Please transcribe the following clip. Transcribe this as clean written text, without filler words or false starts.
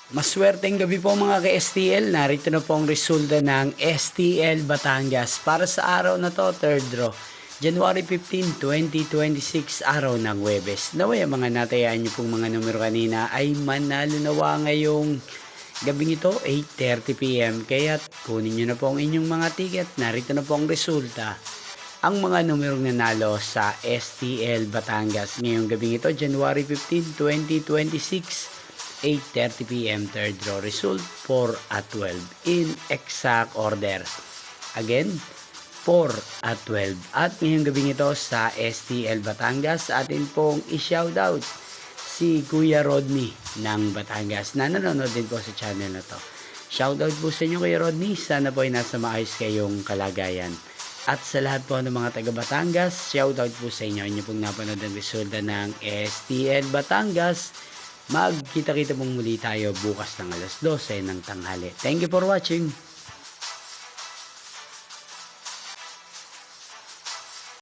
Maswerteng gabi po mga ka-STL. Narito na po ang resulta ng STL Batangas para sa araw na to, third draw. January 15, 2026, araw ng Huwebes. Naway ang mga natayaan nyo pong mga numero kanina ay manalo nawa ngayong gabing ito, 8:30 PM. Kaya kunin nyo na po ang inyong mga ticket. Narito na po ang resulta. Ang mga numerong nanalo sa STL Batangas ngayong gabing ito, January 15, 2026. 8:30 PM, third draw result 4 at 12 in exact order. Again, 4 at 12. At ngayong gabing ito sa STL Batangas, atin pong i-shoutout si Kuya Rodney ng Batangas na nanonood din po sa channel na to. Shoutout po sa inyo Kuya Rodney, sana po ay nasa maayos kayong kalagayan. At sa lahat po ng mga taga Batangas, shoutout po sa inyo. Inyo pong napanood ang resulta ng STL Batangas. Magkita-kita pong muli tayo bukas ng alas 12 ng tanghali. Thank you for watching.